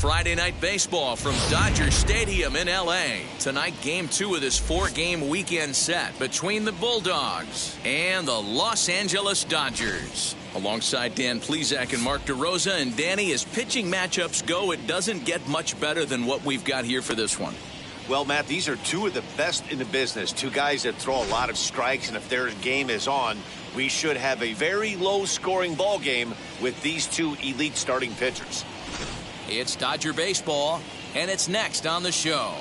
Friday Night Baseball from Dodger Stadium in L.A. Tonight, Game 2 of this 4-game weekend set between the Bulldogs and the Los Angeles Dodgers. Alongside Dan Plesac and Mark DeRosa, and Danny, as pitching matchups go, it doesn't get much better than what we've got here for this one. Well, Matt, these are two of the best in the business. Two guys that throw a lot of strikes, and if their game is on, we should have a very low-scoring ball game with these two elite starting pitchers. It's Dodger baseball, and it's next on the show.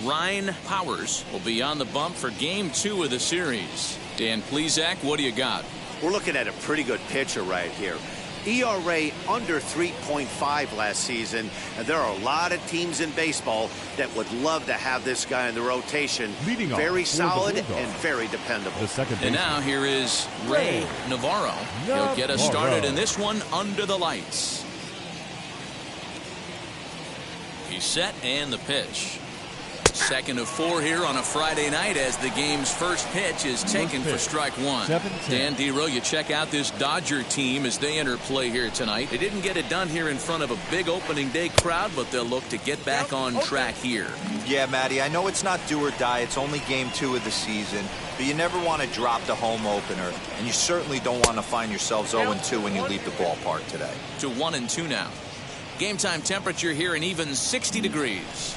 Ryan Powers will be on the bump for Game 2 of the series. Dan Plesac, what do you got? We're looking at a pretty good pitcher right here. ERA under 3.5 last season, and there are a lot of teams in baseball that would love to have this guy in the rotation. Very solid and very dependable. And now here is Ray Navarro. He'll get us started in this one under the lights. He's set, and the pitch. Second of 4 here on a Friday night as the game's first pitch is taken for strike one. Dan Dero, you check out this Dodger team as they enter play here tonight. They didn't get it done here in front of a big opening day crowd, but they'll look to get back on track here. Yeah, Matty, I know it's not do or die. It's only Game 2 of the season, but you never want to drop the home opener, and you certainly don't want to find yourselves 0-2 when you leave the ballpark today. To 1-2 now. Game time temperature here an even 60 degrees.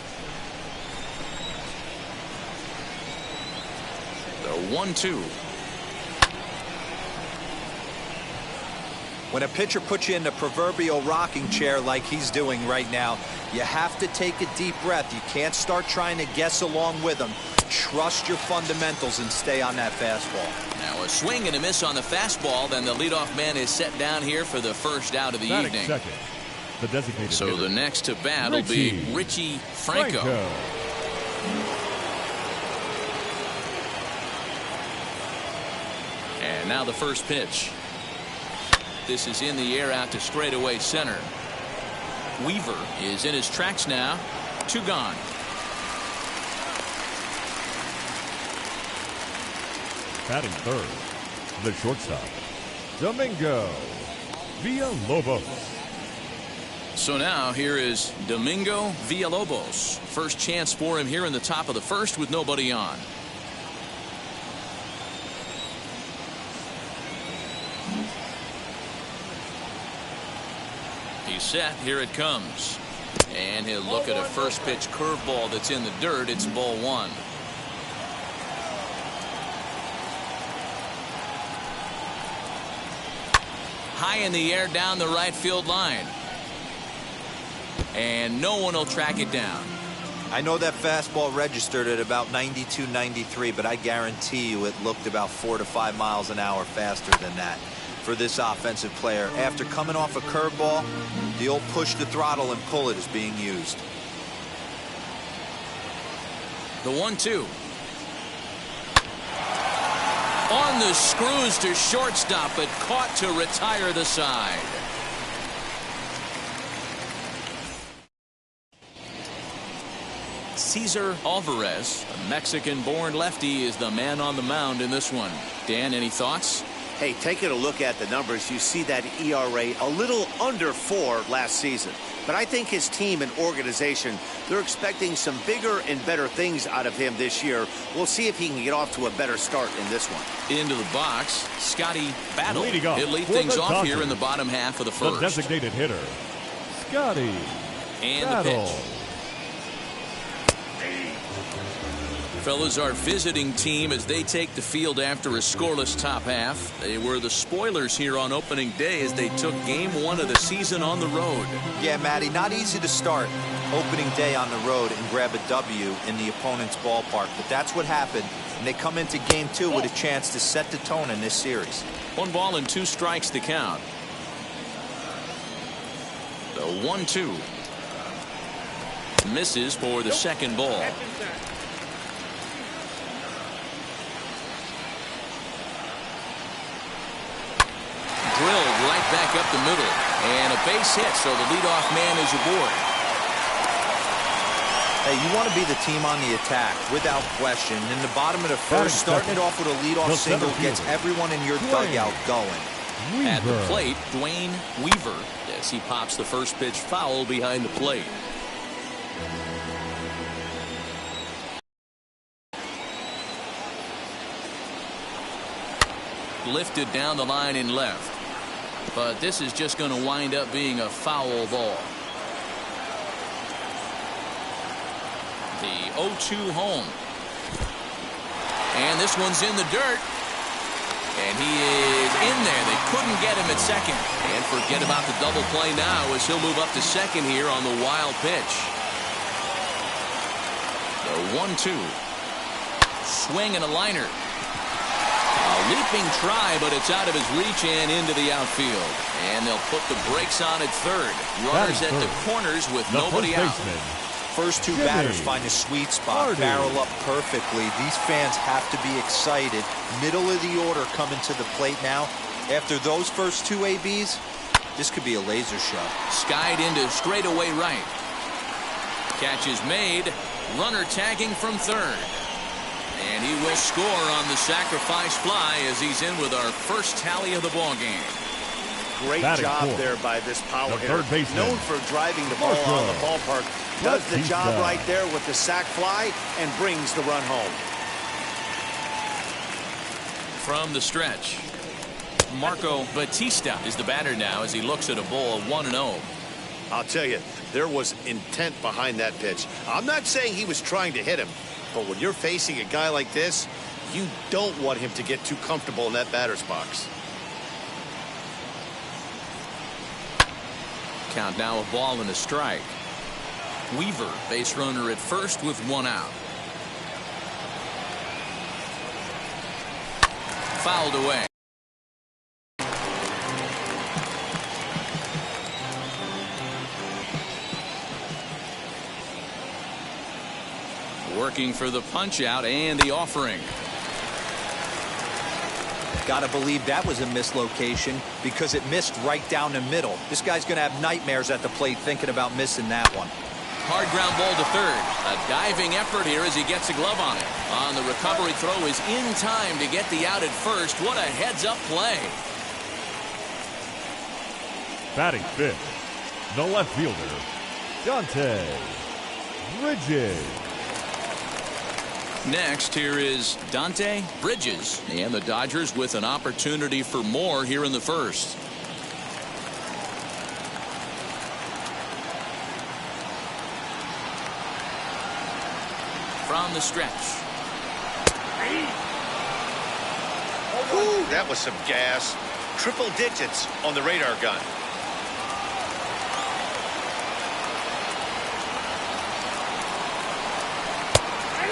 The 1-2. When a pitcher puts you in the proverbial rocking chair like he's doing right now, you have to take a deep breath. You can't start trying to guess along with him. Trust your fundamentals and stay on that fastball. Now a swing and a miss on the fastball. Then the leadoff man is set down here for the first out of the evening. Second, the designated so hitter. The next to bat will be Richie Franco. And now the first pitch. This is in the air out to straightaway center. Weaver is in his tracks now. 2 gone. Batting third, the shortstop, Domingo Villalobos. So now here is Domingo Villalobos. First chance for him here in the top of the first with nobody on. He's set. Here it comes. And he'll look at a first pitch curveball that's in the dirt. It's ball 1. High in the air down the right field line. And no one will track it down. I know that fastball registered at about 92, 93, but I guarantee you it looked about 4 to 5 miles an hour faster than that. For this offensive player, after coming off a curveball, the old push the throttle and pull it is being used. The 1-2. On the screws to shortstop, but caught to retire the side. Cesar Alvarez, a Mexican-born lefty, is the man on the mound in this one. Dan, any thoughts? Hey, taking a look at the numbers, you see that ERA a little under 4 last season. But I think his team and organization, they're expecting some bigger and better things out of him this year. We'll see if he can get off to a better start in this one. Into the box, Scotty Battle. He'll lead things off Dodgers, here in the bottom half of the first. The designated hitter, Scotty and Battle. The pitch. Fellas, our visiting team as they take the field after a scoreless top half. They were the spoilers here on opening day as they took Game 1 of the season on the road. Yeah, Matty, not easy to start opening day on the road and grab a W in the opponent's ballpark, but that's what happened, and they come into Game 2 with a chance to set the tone in this series. 1 ball and 2 strikes to count. The 1-2. Misses for the second ball. Drilled right back up the middle, and a base hit, so the leadoff man is aboard. Hey, you want to be the team on the attack, without question. In the bottom of the first, starting it off with a leadoff single gets everyone in your dugout going. At the plate, Dwayne Weaver. as he pops the first pitch foul behind the plate. Lifted down the line in left. But this is just going to wind up being a foul ball. The 0-2 home. And this one's in the dirt. And he is in there. They couldn't get him at second. And forget about the double play now as he'll move up to second here on the wild pitch. The 1-2. Swing and a liner. A leaping try, but it's out of his reach and into the outfield. And they'll put the brakes on at third. Runners at the corners with nobody out. First two batters find a sweet spot, barrel up perfectly. These fans have to be excited. Middle of the order coming to the plate now. After those first two ABs, this could be a laser shot. Skied into straightaway right. Catch is made. Runner tagging from third. And he will score on the sacrifice fly as he's in with our first tally of the ball game. Great job there by this power hitter. Known for driving the ball on the ballpark. Does the job right there with the sac fly and brings the run home. From the stretch, Marco Batista is the batter now as he looks at a ball 1-0. I'll tell you, there was intent behind that pitch. I'm not saying he was trying to hit him, but when you're facing a guy like this, you don't want him to get too comfortable in that batter's box. Count now a ball and a strike. Weaver, base runner at first with one out. Fouled away. Working for the punch out and the offering. Gotta believe that was a mislocation because it missed right down the middle. This guy's gonna have nightmares at the plate thinking about missing that one. Hard ground ball to third. A diving effort here as he gets a glove on it. On the recovery throw is in time to get the out at first. What a heads-up play. Batting fifth, the left fielder, Dante Bridges. Next, here is Dante Bridges, and the Dodgers with an opportunity for more here in the first. From the stretch. Ooh, that was some gas. Triple digits on the radar gun.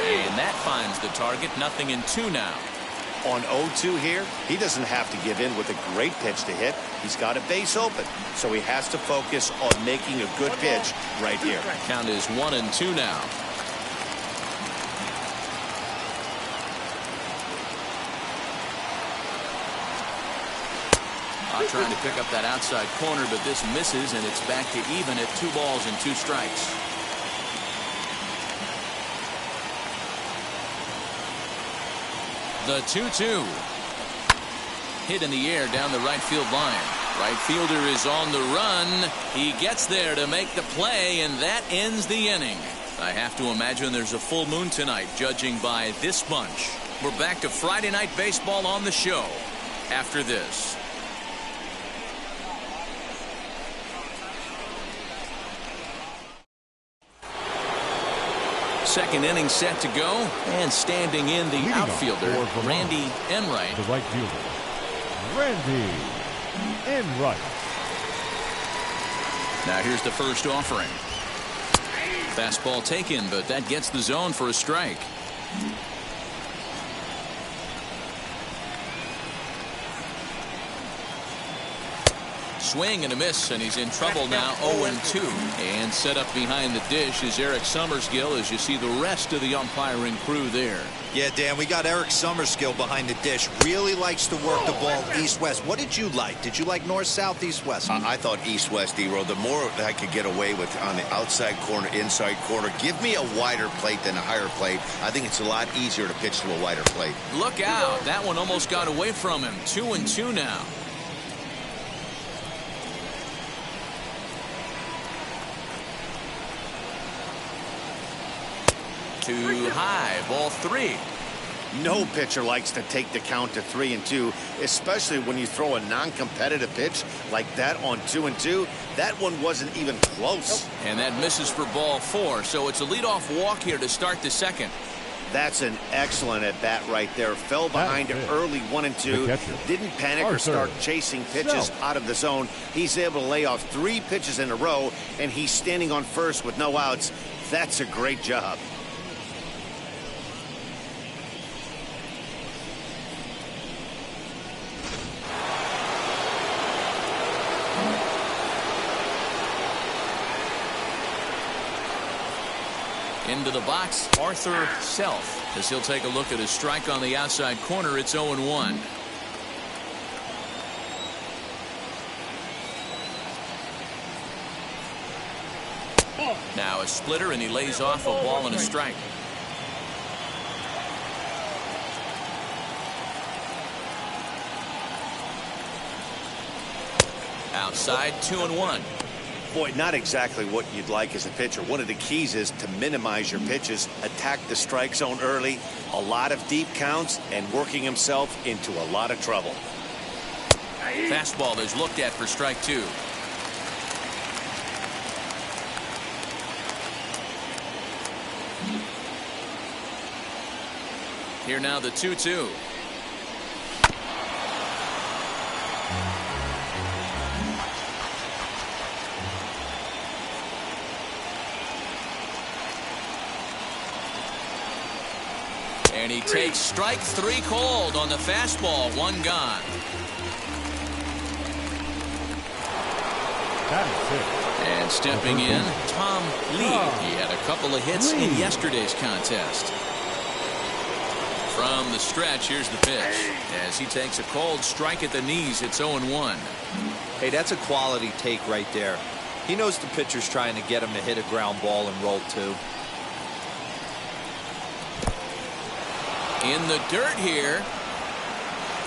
And that finds the target. 0-2 now. On 0-2 here, he doesn't have to give in with a great pitch to hit. He's got a base open, so he has to focus on making a good pitch right here. Count is 1-2 now. Trying to pick up that outside corner, but this misses, and it's back to even at 2 balls and 2 strikes. The 2-2. Hit in the air down the right field line. Right fielder is on the run. He gets there to make the play, and that ends the inning. I have to imagine there's a full moon tonight, judging by this bunch. We're back to Friday Night Baseball on the show after this. Second inning set to go, and standing in the outfielder, Randy Enright. The right fielder, Randy Enright. Now here's the first offering. Fastball taken, but that gets the zone for a strike. Swing and a miss, and he's in trouble now. 0-2. And set up behind the dish is Eric Summerskill as you see the rest of the umpiring crew there. Yeah, Dan, we got Eric Summerskill behind the dish. Really likes to work the ball east-west. What did you like? Did you like north-south, east-west? I thought east-west, D-Row. The more I could get away with on the outside corner, inside corner. Give me a wider plate than a higher plate. I think it's a lot easier to pitch to a wider plate. Look out. That one almost got away from him. 2-2 now. Too high, ball 3. No pitcher likes to take the count to 3-2, especially when you throw a non-competitive pitch like that on 2-2. That one wasn't even close. And that misses for ball 4, so it's a leadoff walk here to start the second. That's an excellent at-bat right there. Fell behind early 1-2. Didn't panic or start chasing pitches out of the zone. He's able to lay off 3 pitches in a row, and he's standing on first with no outs. That's a great job. Into the box, Arthur Self, as he'll take a look at his strike on the outside corner. It's 0-1. Now a splitter, and he lays off a ball and a strike. Outside, 2-1. Boy, not exactly what you'd like as a pitcher. One of the keys is to minimize your pitches, attack the strike zone early, a lot of deep counts, and working himself into a lot of trouble. Fastball is looked at for strike 2. Here now the 2-2. And he takes strike 3 cold on the fastball. 1 gone. And stepping in, Tom Lee. He had a couple of hits in yesterday's contest. From the stretch, here's the pitch. As he takes a cold strike at the knees, it's 0-1. Hey, that's a quality take right there. He knows the pitcher's trying to get him to hit a ground ball and roll 2. In the dirt here.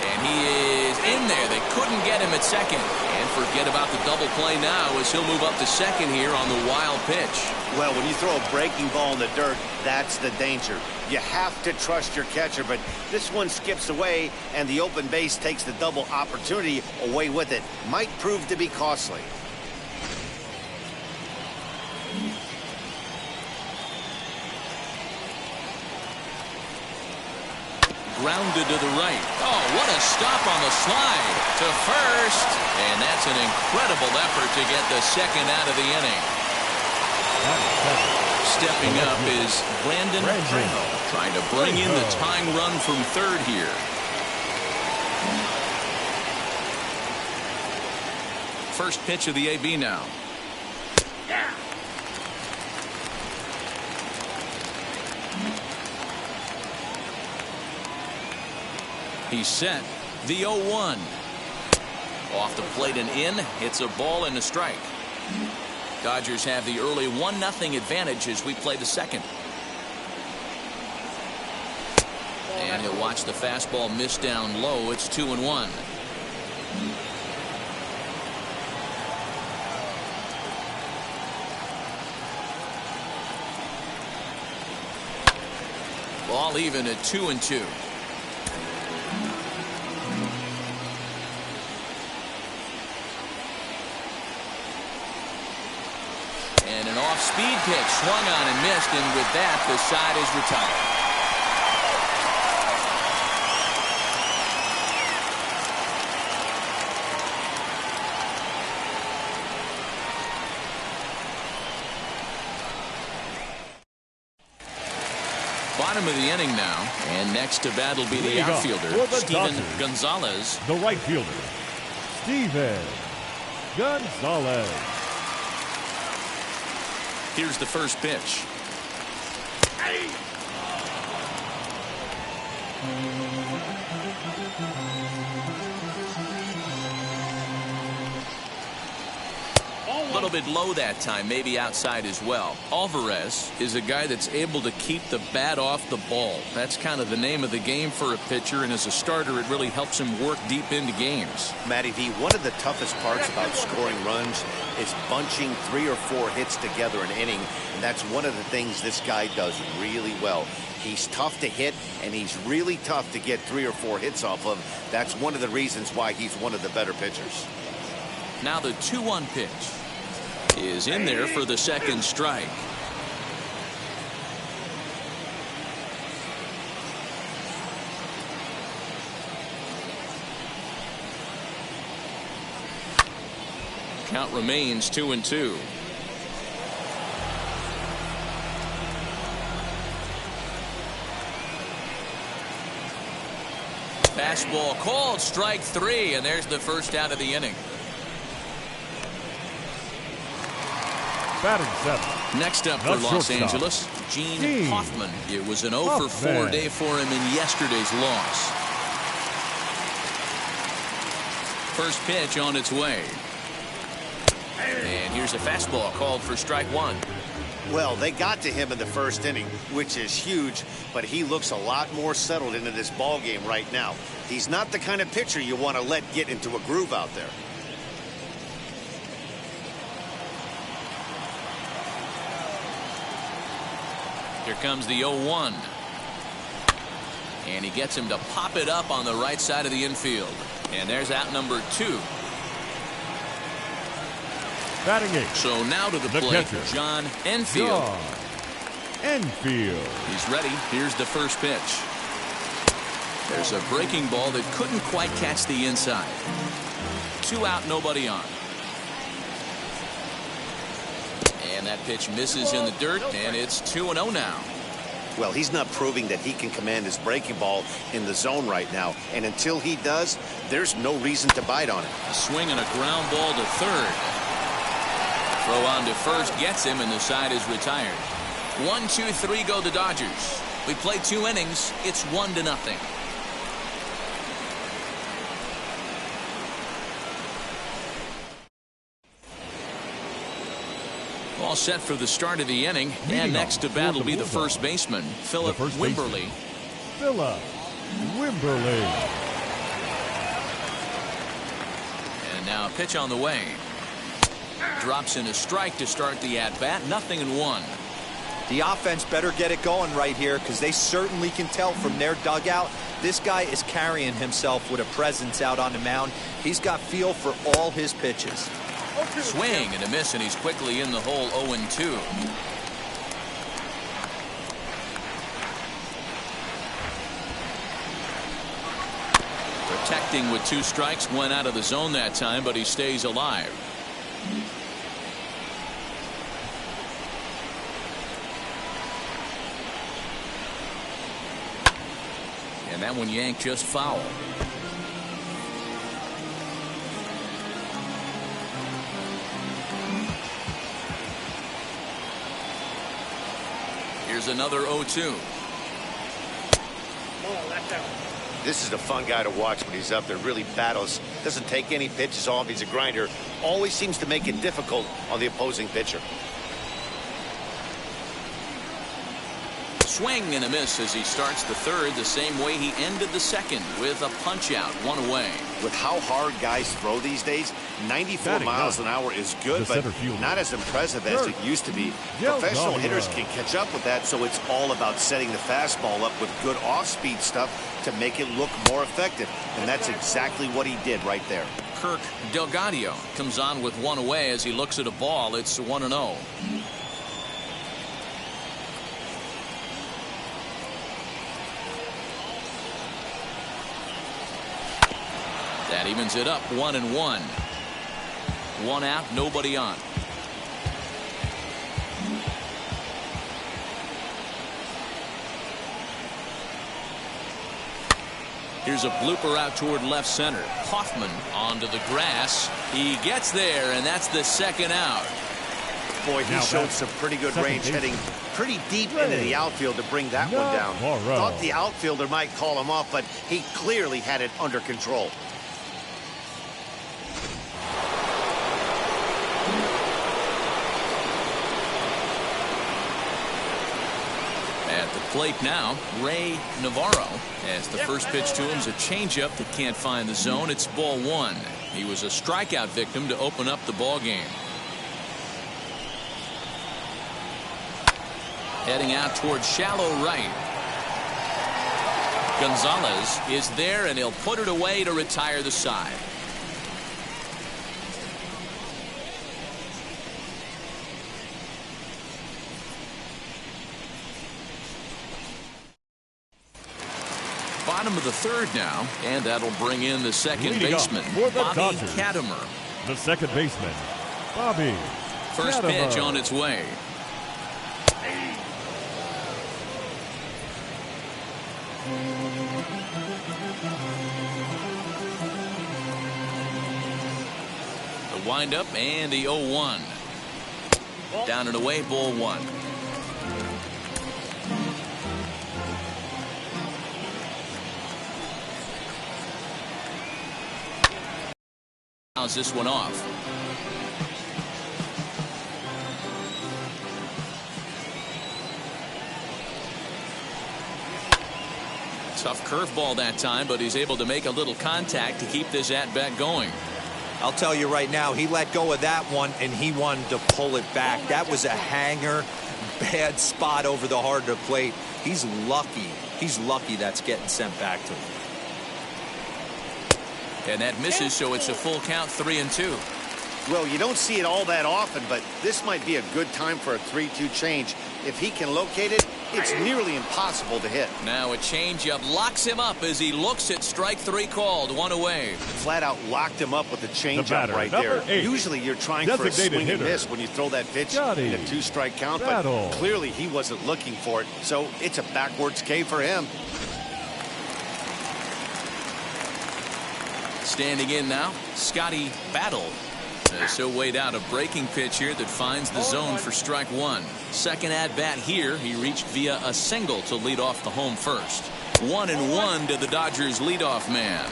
And he is in there. They couldn't get him at second. And forget about the double play now as he'll move up to second here on the wild pitch. Well, when you throw a breaking ball in the dirt, that's the danger. You have to trust your catcher, but this one skips away, and the open base takes the double opportunity away with it. Might prove to be costly. Grounded to the right. Oh, what a stop on the slide to first. And that's an incredible effort to get the second out of the inning. Stepping up is Brandon Trejo, trying to bring in the tying run from third here. First pitch of the AB now. He's set. The 0-1. Off the plate and in. Hits a ball and a strike. Dodgers have the early 1-0 advantage as we play the second. And he'll watch the fastball miss down low. It's 2-1. Ball even at 2-2. And an off-speed pitch swung on and missed, and with that, the side is retired. Bottom of the inning now, and next to bat will be the outfielder, Steven Gonzalez. The right fielder, Steven Gonzalez. Here's the first pitch. The little bit low that time, maybe outside as well. Alvarez is a guy that's able to keep the bat off the ball. That's kind of the name of the game for a pitcher, and as a starter, it really helps him work deep into games. Matty V, one of the toughest parts about scoring runs is bunching 3 or 4 hits together an inning, and that's one of the things this guy does really well. He's tough to hit, and he's really tough to get 3 or 4 hits off of. That's one of the reasons why he's one of the better pitchers. Now the 2-1 pitch is in there for the second strike. Count remains 2-2. Fastball called, strike 3, and there's the first out of the inning. Batting 7. Next up for Los Angeles, Gene Hoffman. It was an 0 for 4 day for him in yesterday's loss. First pitch on its way. And here's a fastball called for strike 1. Well, they got to him in the first inning, which is huge, but he looks a lot more settled into this ball game right now. He's not the kind of pitcher you want to let get into a groove out there. Here comes the 0-1. And he gets him to pop it up on the right side of the infield. And there's out number 2. Batting 8. So now to the plate, catcher, John Enfield. He's ready. Here's the first pitch. There's a breaking ball that couldn't quite catch the inside. 2 out, nobody on. And that pitch misses in the dirt, and it's 2-0 now. Well, he's not proving that he can command his breaking ball in the zone right now. And until he does, there's no reason to bite on it. A swing and a ground ball to third. Throw on to first gets him, and the side is retired. 1, 2, 3 go the Dodgers. We played 2 innings. It's 1-0. All set for the start of the inning, and next to bat will be the first baseman, Philip Wimberly. Philip Wimberly. And now a pitch on the way. Drops in a strike to start the at-bat. 0-1. The offense better get it going right here, because they certainly can tell from their dugout this guy is carrying himself with a presence out on the mound. He's got feel for all his pitches. Swing and a miss, and he's quickly in the hole. 0-2. Protecting with 2 strikes, went out of the zone that time, but he stays alive. And that one yanked just foul. Here's another 0-2. This is a fun guy to watch when he's up there. Really battles. Doesn't take any pitches off. He's a grinder. Always seems to make it difficult on the opposing pitcher. Swing and a miss as he starts the third the same way he ended the second, with a punch out, 1 away. With how hard guys throw these days, 94 miles an hour is good, but not as impressive as it used to be. Professional hitters can catch up with that, so it's all about setting the fastball up with good off-speed stuff to make it look more effective, and that's exactly what he did right there. Kirk Delgadio comes on with 1 away as he looks at a ball. It's 1-0. That evens it up, 1-1. 1 out, nobody on. Here's a blooper out toward left center. Hoffman onto the grass. He gets there, and that's the second out. Boy, he showed some pretty good range, heading pretty deep into the outfield to bring that one down. Thought the outfielder might call him off, but he clearly had it under control. plate now, Ray Navarro, as the first pitch to him is a changeup that can't find the zone. It's ball one. He was a strikeout victim to open up the ball game. Heading out towards shallow right. Gonzalez is there, and he'll put it away to retire the side. Bottom of the third now, and that'll bring in the second baseman, Bobby Katimer. The second baseman, Bobby First Katimer. pitch on its way. The windup and the 0-1. Down and away, ball one. How's this one off? Tough curveball that time, but he's able to make a little contact to keep this at-bat going. I'll tell you right now, he let go of that one, and he wanted to pull it back. That was a hanger, bad spot over the heart of the plate. He's lucky. He's lucky that's getting sent back to him. And that misses, so it's a full count, 3-2. Well, you don't see it all that often, but this might be a good time for a 3-2 change. If he can locate it, it's nearly impossible to hit. Now a changeup locks him up as he looks at strike three called, one away. Flat out locked him up with the changeup right there. Usually you're trying for a swing and miss when you throw that pitch in a two-strike count, but clearly he wasn't looking for it, so it's a backwards K for him. Standing in now, Scotty Battle. So weighed out a breaking pitch here that finds the zone for strike one. Second at bat here, he reached via a single to lead off the home first. 1-1 to the Dodgers leadoff man.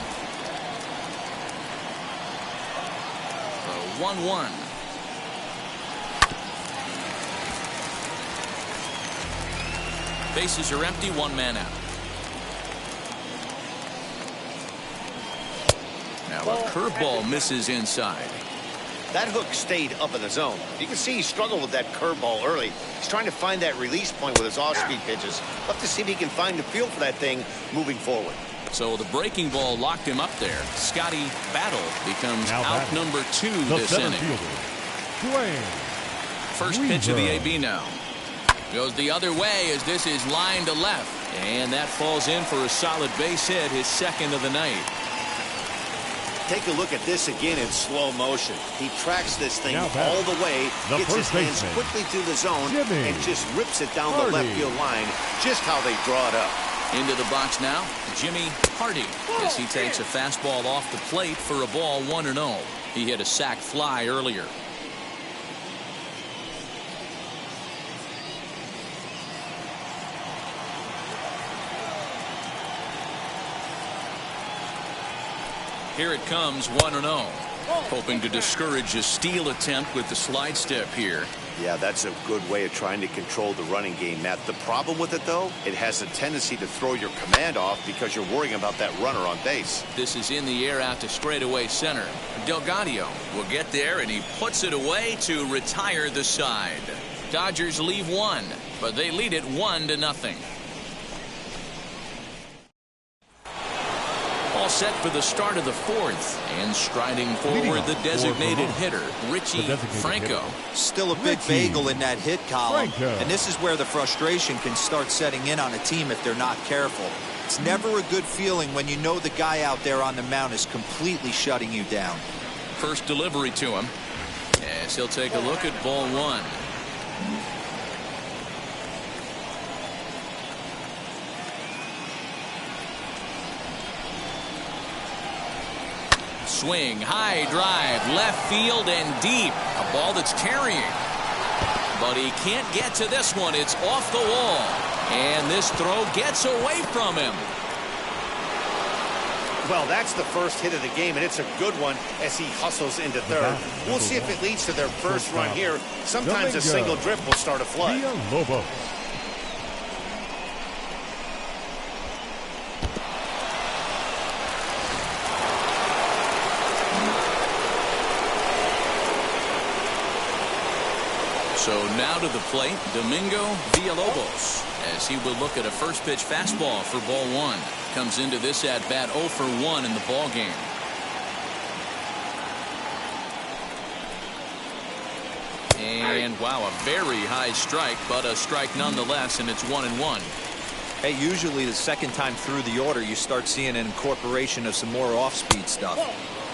So 1-1. Bases are empty, one man out. Now a curveball misses inside. That hook stayed up in the zone. You can see he struggled with that curveball early. He's trying to find that release point with his off-speed pitches. Love to see if he can find the feel for that thing moving forward. So the breaking ball locked him up there. Scotty Battle becomes out number 2 this inning. First pitch of the AB now. Goes the other way as this is line to left. And that falls in for a solid base hit, his second of the night. Take a look at this again in slow motion. He tracks this thing all the way, gets his hands quickly through the zone, and just rips it down the left field line, just how they draw it up. Into the box now, Jimmy Hardy, as he takes a fastball off the plate for a ball 1-0. He hit a sac fly earlier. Here it comes, 1-0. Hoping to discourage a steal attempt with the slide step here. Yeah, that's a good way of trying to control the running game, Matt. The problem with it, though, it has a tendency to throw your command off because you're worrying about that runner on base. This is in the air out to straightaway center. Delgado will get there, and he puts it away to retire the side. Dodgers leave one, but they lead it 1-0. All set for the start of the fourth, and striding forward the designated hitter, Richie Franco. Still a big bagel in that hit column, and this is where the frustration can start setting in on a team if they're not careful. It's never a good feeling when you know the guy out there on the mound is completely shutting you down. First delivery to him, as he'll take a look at ball one. Swing, high drive, left field and deep. A ball that's carrying. But he can't get to this one. It's off the wall. And this throw gets away from him. Well, that's the first hit of the game, and it's a good one as he hustles into third. We'll see if it leads to their first run here. Sometimes a single drift will start a flood. So now to the plate, Domingo Villalobos, as he will look at a first pitch fastball for ball one. Comes into this at bat 0 for 1 in the ball game. And wow, a very high strike, but a strike nonetheless, and it's 1-1. Hey, usually the second time through the order you start seeing an incorporation of some more off-speed stuff.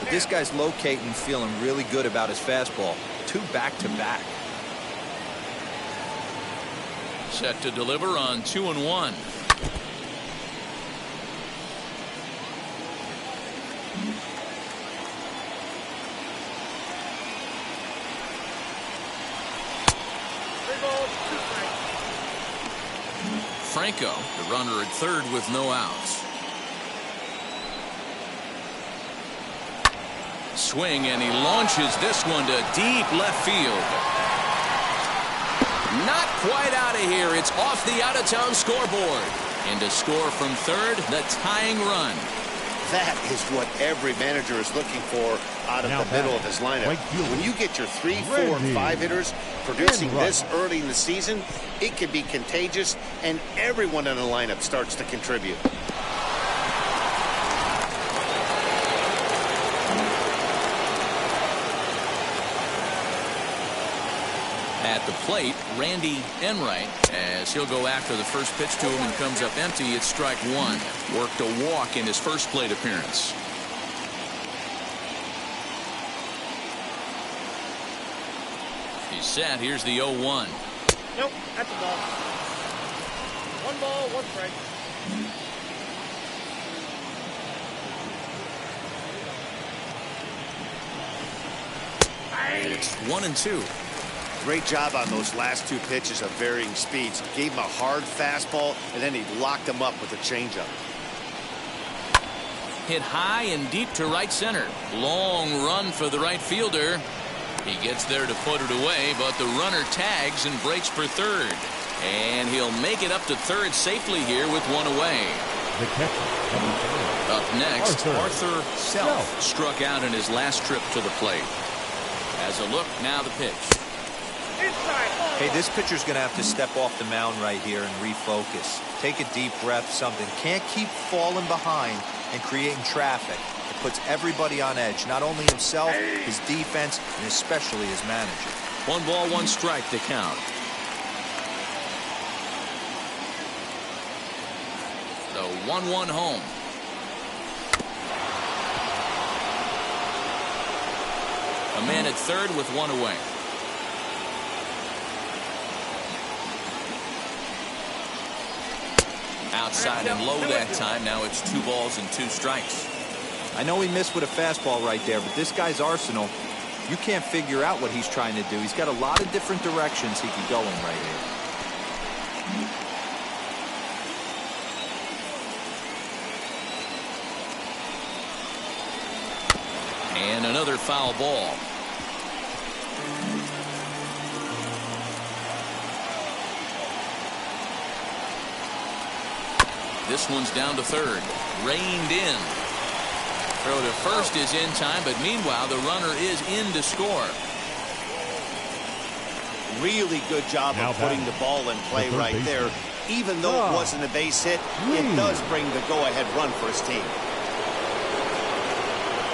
But this guy's locating, feeling really good about his fastball. 2 back-to-back. Set to deliver on 2-1. Franco, the runner at third with no outs. Swing, and he launches this one to deep left field. Not quite out of here. It's off the out-of-town scoreboard. And to score from third, the tying run. That is what every manager is looking for out of the middle of his lineup. When you get your 3, 4, and 5 hitters producing this early in the season, it can be contagious, and everyone in the lineup starts to contribute. At the plate, Randy Enright, as he'll go after the first pitch to him and comes up empty. It's strike 1. Worked a walk in his first plate appearance. He's set. Here's the 0-1. Nope, that's a ball. 1 ball, 1 strike. It's 1-2. Great job on those last 2 pitches of varying speeds. Gave him a hard fastball, and then he locked him up with a changeup. Hit high and deep to right center. Long run for the right fielder. He gets there to put it away, but the runner tags and breaks for third. And he'll make it up to third safely here with 1 away. The catcher, Up next, Arthur Self struck out in his last trip to the plate. As a look, now the pitch. Hey, this pitcher's going to have to step off the mound right here and refocus. Take a deep breath, something. Can't keep falling behind and creating traffic. It puts everybody on edge, not only himself, his defense, and especially his manager. 1 ball, 1 strike to count. The 1-1 home. A man at third with 1 away. Outside and low that time. Now it's 2 balls and 2 strikes. I know he missed with a fastball right there, but this guy's arsenal, you can't figure out what he's trying to do. He's got a lot of different directions he could go in right here. And another foul ball. This one's down to third. Reined in. Throw to first is in time, but meanwhile the runner is in to score. Really good job of putting the ball in play right there. Even though it wasn't a base hit, it does bring the go-ahead run for his team.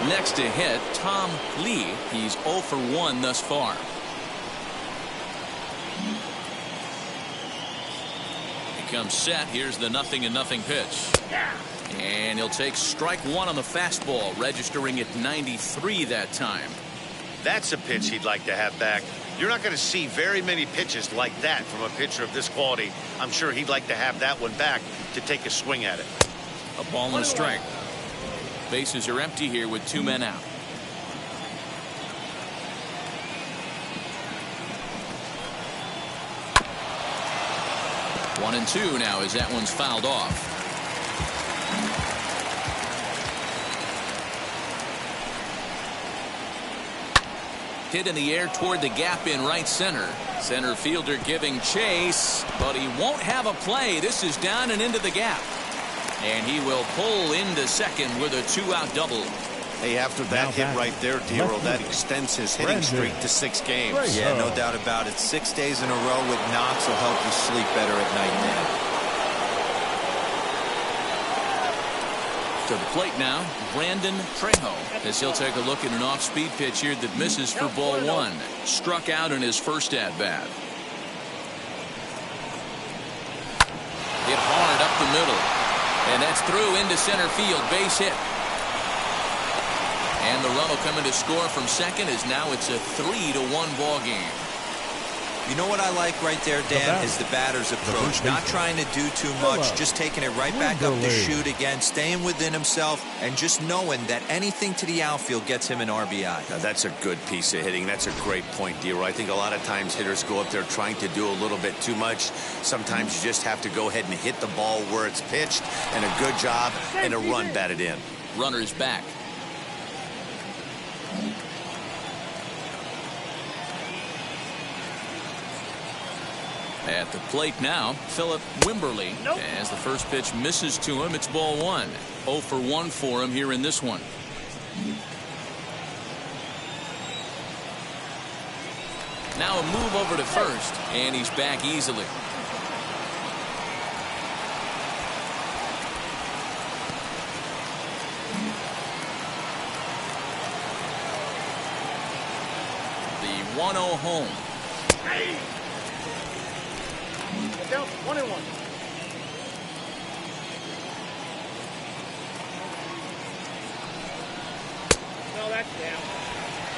Next to hit, Tom Lee. He's 0 for 1 thus far. He comes set. Here's the 0-0 pitch. And he'll take strike 1 on the fastball, registering at 93 that time. That's a pitch he'd like to have back. You're not going to see very many pitches like that from a pitcher of this quality. I'm sure he'd like to have that one back to take a swing at it. A ball and a strike. Bases are empty here with 2 men out. One and 2 now as that one's fouled off. Hit in the air toward the gap in right center. Center fielder giving chase, but he won't have a play. This is down and into the gap. And he will pull into second with a 2-out double. Hey, after that hit right there, Dero, that extends his hitting streak to 6 games. Yeah, no doubt about it. 6 days in a row with knocks will help you sleep better at night, Dan. To the plate now, Brandon Trejo, as he'll take a look at an off-speed pitch here that misses for ball 1. Struck out in his first at-bat. Hit hard up the middle. And that's through into center field. Base hit. And the run will come in to score from second as now it's a 3-1 ball game. You know what I like right there, Dan, is the batter's approach. Not trying to do too much, just taking it right back up the chute again, staying within himself, and just knowing that anything to the outfield gets him an RBI. Now, that's a good piece of hitting. That's a great point, Dero. I think a lot of times hitters go up there trying to do a little bit too much. Sometimes you just have to go ahead and hit the ball where it's pitched, and a good job and a run batted in. Runner's back. At the plate now, Philip Wimberly. As the first pitch misses to him, it's ball 1. 0 for 1 for him here in this one. Now a move over to first, and he's back easily. The 1-0 home. Down 1-1. No, that's down.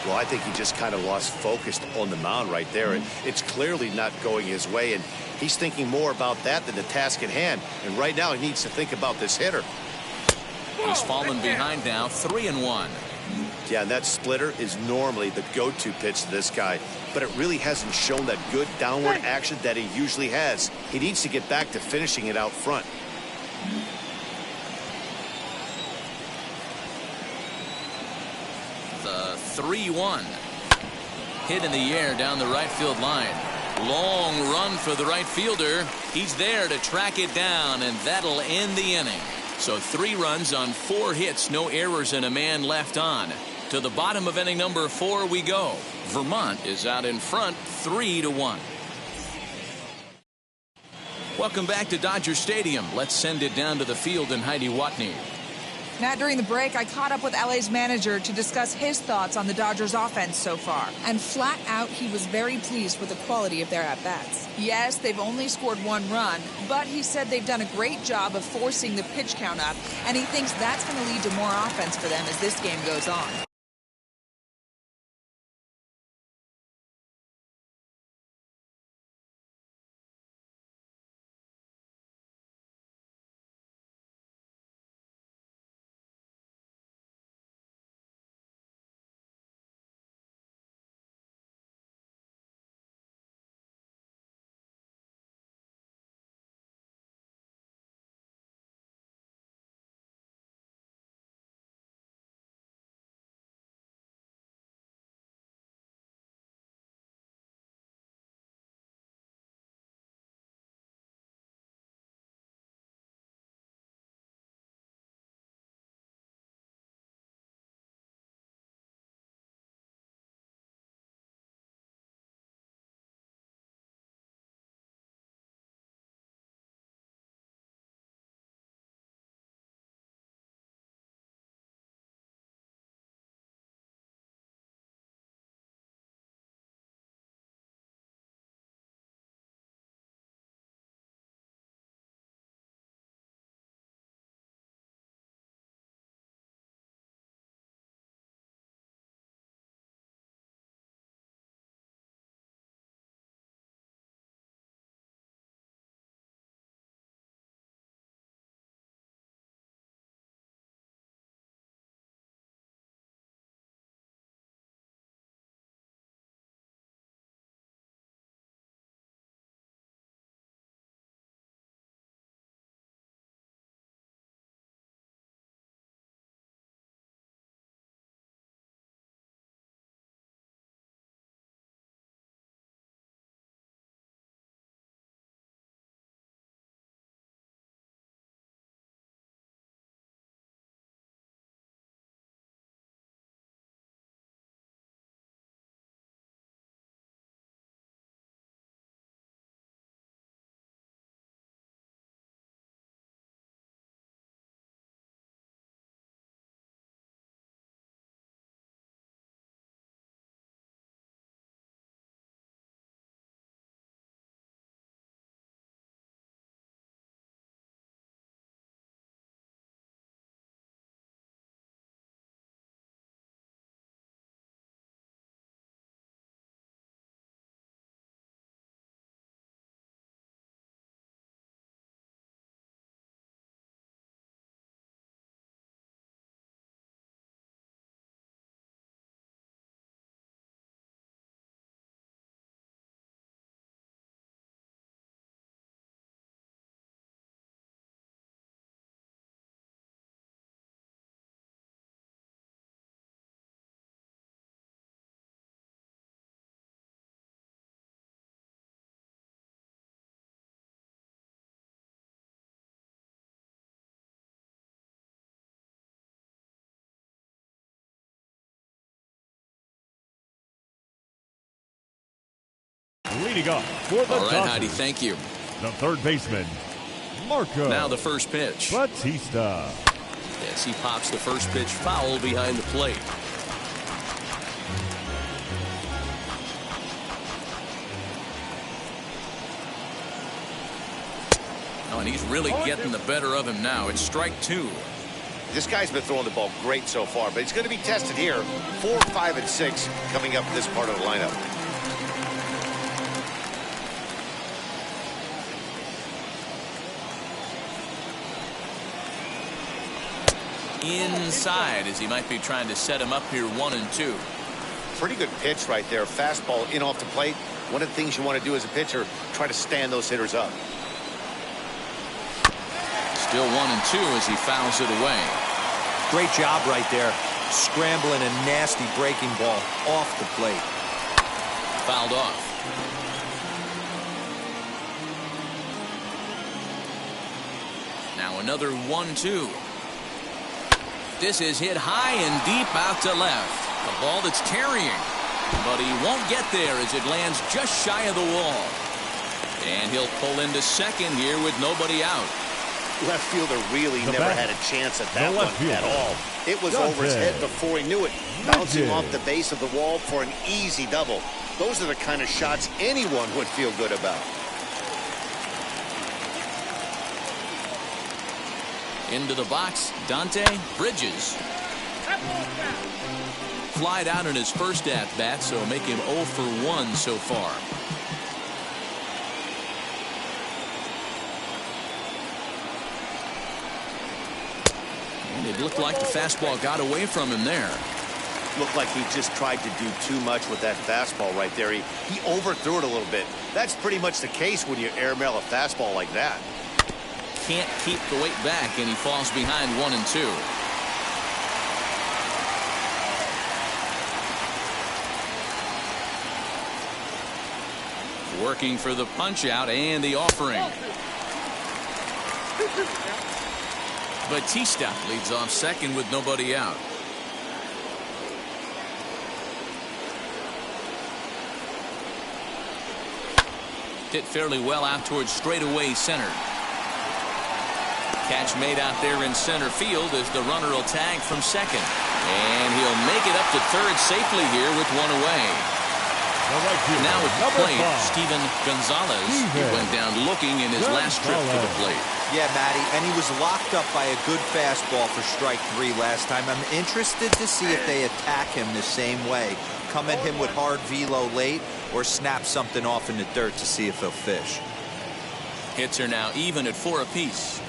Well, I think he just kind of lost focus on the mound right there. It's clearly not going his way, and he's thinking more about that than the task at hand. And right now, he needs to think about this hitter. He's fallen behind now, 3-1. Yeah, and that splitter is normally the go-to pitch to this guy, but it really hasn't shown that good downward action that he usually has. He needs to get back to finishing it out front. The 3-1. Hit in the air down the right field line. Long run for the right fielder. He's there to track it down, and that'll end the inning. So 3 runs on 4 hits, no errors, and a man left on. To the bottom of inning number 4 we go. Vermont is out in front, 3-1. Welcome back to Dodger Stadium. Let's send it down to the field and Heidi Watney. Matt, during the break, I caught up with LA's manager to discuss his thoughts on the Dodgers' offense so far. And flat out, he was very pleased with the quality of their at-bats. Yes, they've only scored 1 run, but he said they've done a great job of forcing the pitch count up, and he thinks that's going to lead to more offense for them as this game goes on. Leading up for the All right, Dodgers, Heidi, thank you. the third baseman, Marco Now the first pitch. Batista. Yes, he pops the first pitch foul behind the plate. Oh, and he's really getting the better of him now. It's strike 2. This guy's been throwing the ball great so far, but he's going to be tested here. 4, 5, and 6 coming up in this part of the lineup. Inside, as he might be trying to set him up here 1-2. Pretty good pitch right there. Fastball in off the plate. One of the things you want to do as a pitcher, try to stand those hitters up. Still 1-2 as he fouls it away. Great job right there. Scrambling a nasty breaking ball off the plate. Fouled off. Now another 1-2. This is hit high and deep out to left. A ball that's carrying. But he won't get there as it lands just shy of the wall. And he'll pull into second here with nobody out. Left fielder really never had a chance at that one at all. It was over his head before he knew it. Bouncing off the base of the wall for an easy double. Those are the kind of shots anyone would feel good about. Into the box, Dante Bridges. Flied out in his first at-bat, so make him 0 for 1 so far. And it looked like the fastball got away from him there. Looked like he just tried to do too much with that fastball right there. He overthrew it a little bit. That's pretty much the case when you airmail a fastball like that. Can't keep the weight back, and he falls behind 1-2. Working for the punch out and the offering. Batista leads off second with nobody out. Hit fairly well out towards straightaway center. Catch made out there in center field as the runner will tag from second. And he'll make it up to third safely here with one away. Now at the plate, Steven Gonzalez. He went down looking in his last trip to the plate. Yeah, Matty, and he was locked up by a good fastball for strike 3 last time. I'm interested to see if they attack him the same way. Come at him with hard velo late or snap something off in the dirt to see if he'll fish. Hits are now even at 4 apiece.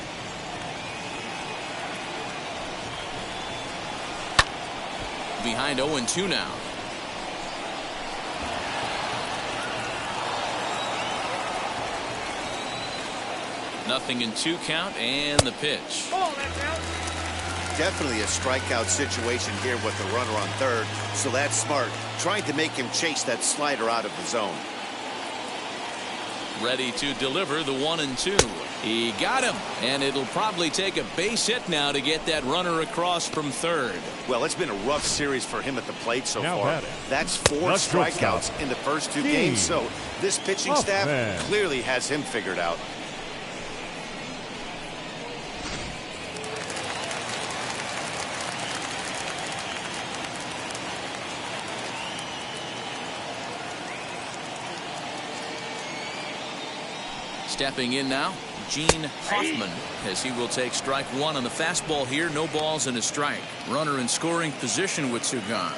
Behind 0-2 now. Nothing in 2 count and the pitch. Definitely a strikeout situation here with the runner on third, so that's smart. Trying to make him chase that slider out of the zone. Ready to deliver the 1-2. He got him, and it'll probably take a base hit now to get that runner across from third. Well, it's been a rough series for him at the plate so Now far. batting. That's 4 strikeouts in the first 2 games, so this pitching staff clearly has him figured out. Stepping in now, Gene Hoffman, as he will take strike 1 on the fastball here. No balls and a strike. Runner in scoring position with 2 gone.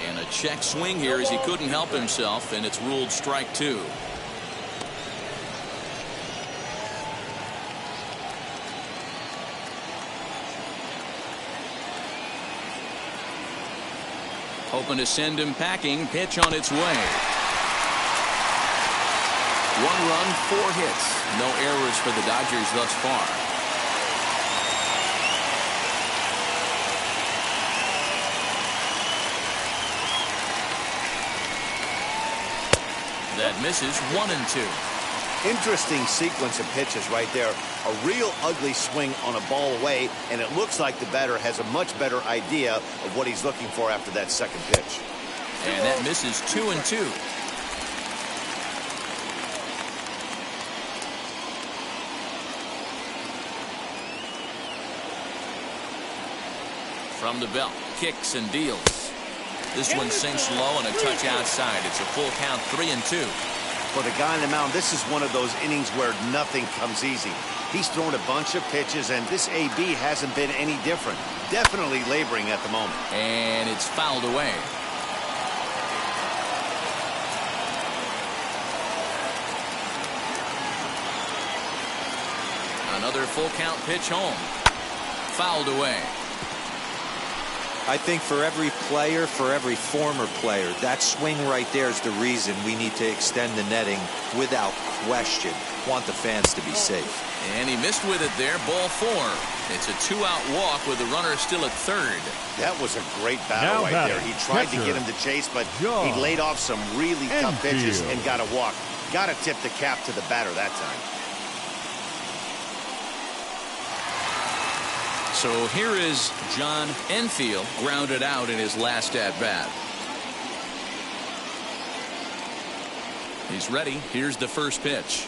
And a check swing here as he couldn't help himself, and it's ruled strike 2. Hoping to send him packing. Pitch on its way. 1 run, 4 hits. No errors for the Dodgers thus far. That misses. 1-2. Interesting sequence of pitches right there. A real ugly swing on a ball away, and it looks like the batter has a much better idea of what he's looking for after that second pitch. And that misses 2-2. From the belt, kicks and deals. This one sinks low and a touch outside. It's a full count, 3-2. For the guy on the mound, this is one of those innings where nothing comes easy. He's thrown a bunch of pitches, and this AB hasn't been any different. Definitely laboring at the moment. And it's fouled away. Another full count pitch home. Fouled away. I think for every player, for every former player, that swing right there is the reason we need to extend the netting without question. Want the fans to be safe. And he missed with it there, ball 4. It's a 2-out walk with the runner still at third. That was a great battle right there. He tried to get him to chase, but he laid off some really tough pitches and got a walk. Got to tip the cap to the batter that time. So here is John Enfield, grounded out in his last at-bat. He's ready. Here's the first pitch.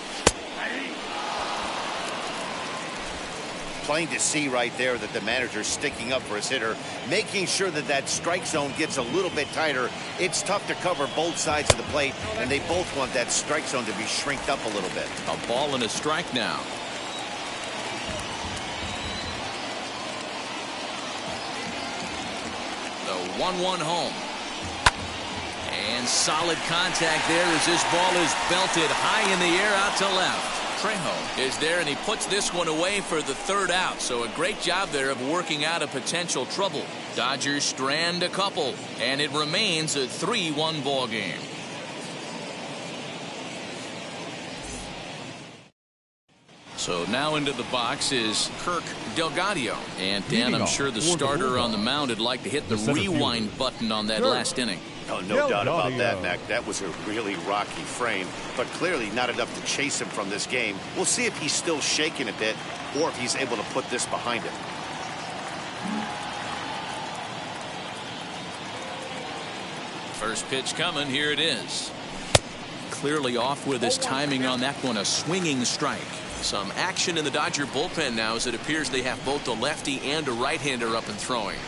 Plain to see right there that the manager's sticking up for his hitter, making sure that that strike zone gets a little bit tighter. It's tough to cover both sides of the plate, and they both want that strike zone to be shrinked up a little bit. A ball and a strike now. The 1-1 home. And solid contact there as this ball is belted high in the air out to left. Trejo is there, and he puts this one away for the third out. So a great job there of working out a potential trouble. Dodgers strand a couple, and it remains a 3-1 ball game. So now into the box is Kirk Delgadio. And Dan, I'm sure the starter on the mound would like to hit the rewind button on that last inning. Oh, no doubt about that, Mac. That was a really rocky frame, but clearly not enough to chase him from this game. We'll see if he's still shaking a bit or if he's able to put this behind him. First pitch coming. Here it is. Clearly off with his timing on that one. A swinging strike. Some action in the Dodger bullpen now as it appears they have both a lefty and a right-hander up and throwing.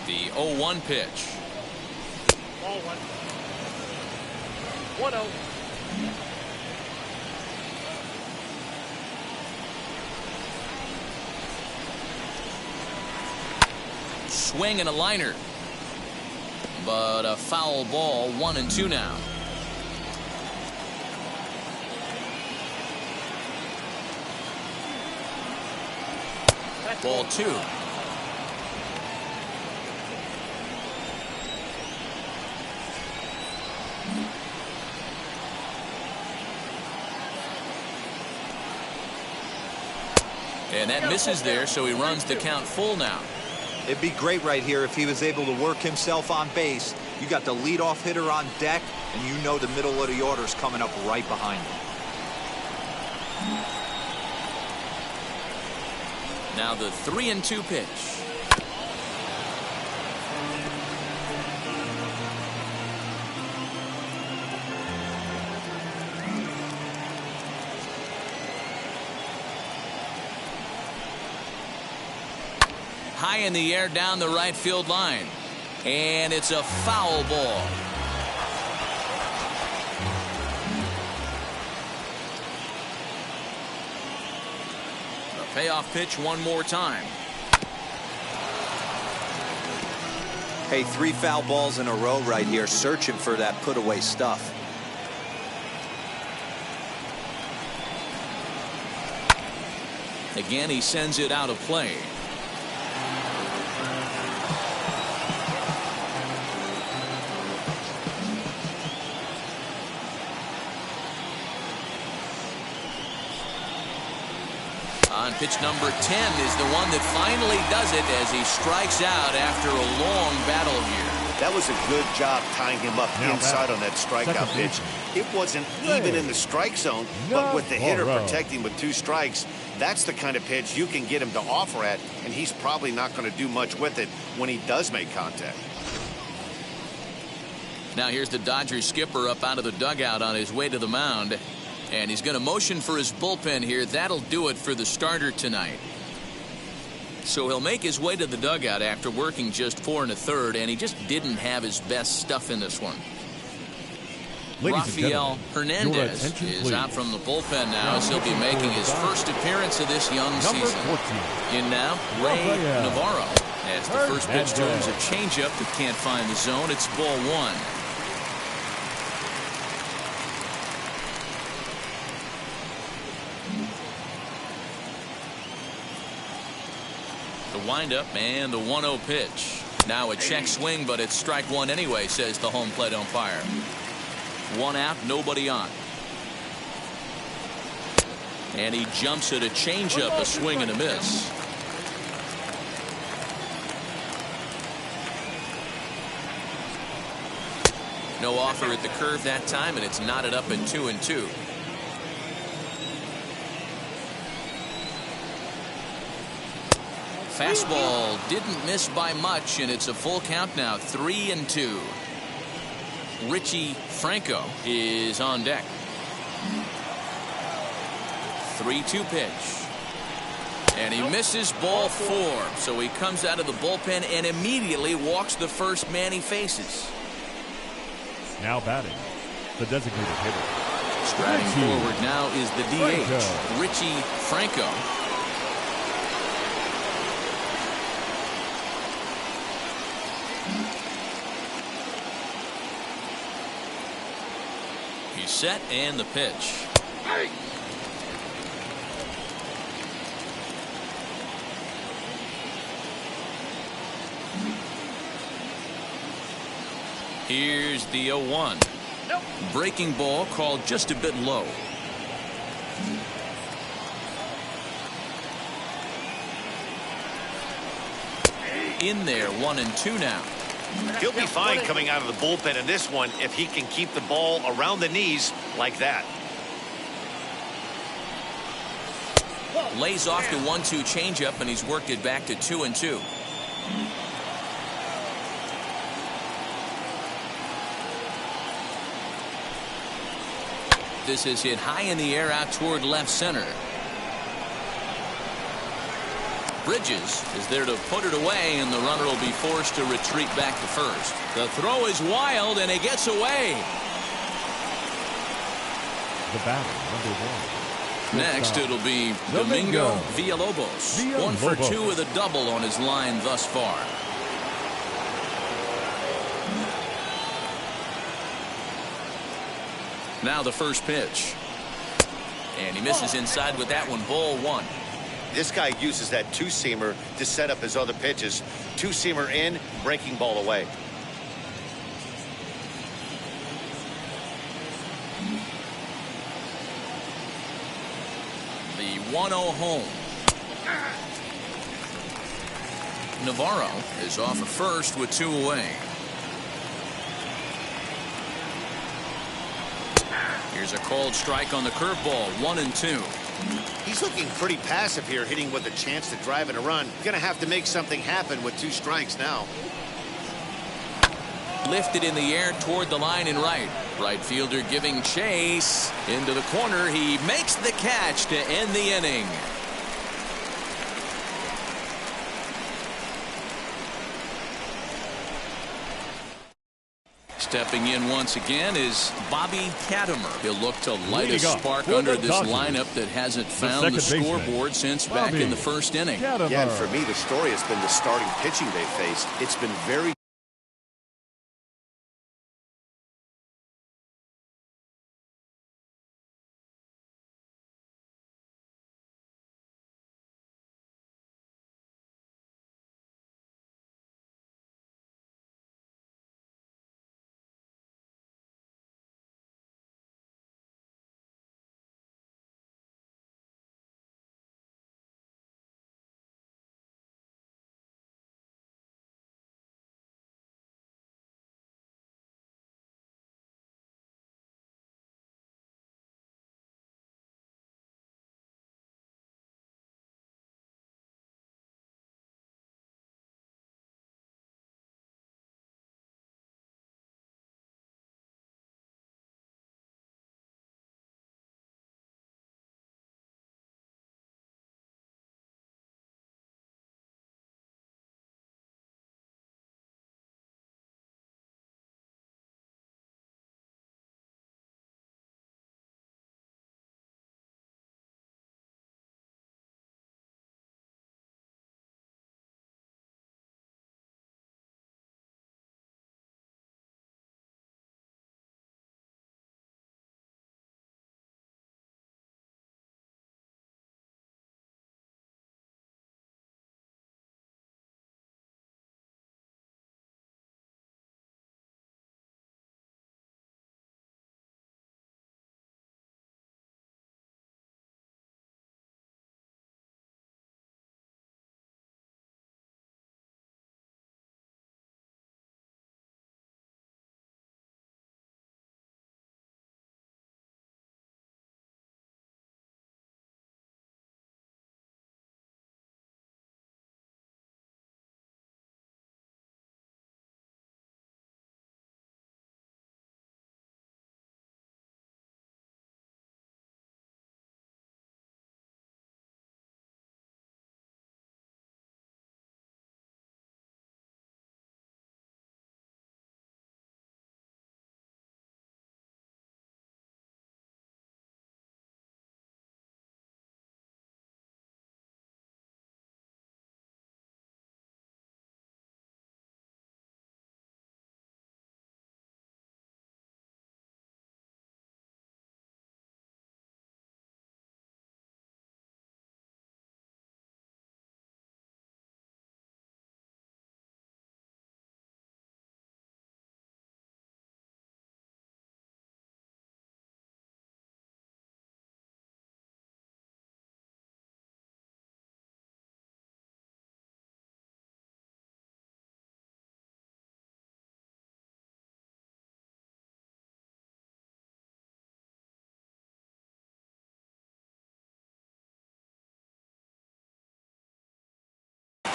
The 0-1 pitch. Ball 1. 1-0. Swing and a liner. But a foul ball, 1-2 now. Ball 2. And that misses there, so he runs the count full now. It'd be great right here if he was able to work himself on base. You got the leadoff hitter on deck, and you know the middle of the order is coming up right behind him. Now the 3-2 pitch. High in the air down the right field line. And it's a foul ball. The payoff pitch one more time. Hey, 3 foul balls in a row right here, searching for that put away stuff. Again, he sends it out of play. On pitch number 10 is the one that finally does it as he strikes out after a long battle here. That was a good job tying him up inside on that strikeout pitch. It wasn't even in the strike zone, but with the hitter protecting with 2 strikes, that's the kind of pitch you can get him to offer at, and he's probably not going to do much with it when he does make contact. Now here's the Dodgers skipper up out of the dugout on his way to the mound. And he's going to motion for his bullpen here. That'll do it for the starter tonight. So he'll make his way to the dugout after working just 4 1/3, and he just didn't have his best stuff in this one. Rafael Hernandez is out from the bullpen now, as he'll be making his first appearance of this young season. In now, Ray Navarro. As the first pitch to him is a changeup that can't find the zone. It's ball 1. The windup and the 1-0 pitch. Now a check swing, but it's strike 1 anyway, says the home plate umpire. 1 out, nobody on. And he jumps at a changeup, a swing and a miss. No offer at the curve that time, and it's knotted up at 2-2. Fastball didn't miss by much, and it's a full count now, 3-2. Richie Franco is on deck. 3-2 pitch. And he misses ball 4. So he comes out of the bullpen and immediately walks the first man he faces. Now batting, the designated hitter. Striding forward now is the DH, Richie Franco. He's set and the pitch. Here's the 0-1. Breaking ball called just a bit low. In there, 1-2 now. He'll be fine coming out of the bullpen in this one if he can keep the ball around the knees like that. Lays off the 1-2 changeup, and he's worked it back to 2-2. This is hit high in the air out toward left center. Bridges is there to put it away, and the runner will be forced to retreat back to first. The throw is wild, and he gets away. The batter, number 1. Next, it'll be Domingo Villalobos. 1 for 2 with a double on his line thus far. Now the first pitch. And he misses inside with that one, ball 1. This guy uses that 2-seamer to set up his other pitches. 2-seamer in, breaking ball away. The 1-0 home. Navarro is off at first with 2 away. Here's a called strike on the curveball, 1-2. He's looking pretty passive here, hitting with a chance to drive in a run. Going to have to make something happen with 2 strikes now. Lifted in the air toward the line and right. Right fielder giving chase. Into the corner. He makes the catch to end the inning. Stepping in once again is Bobby Katimer. He'll look to light a spark under this lineup that hasn't found the scoreboard since back in the first inning. Yeah, and for me, the story has been the starting pitching they faced. It's been very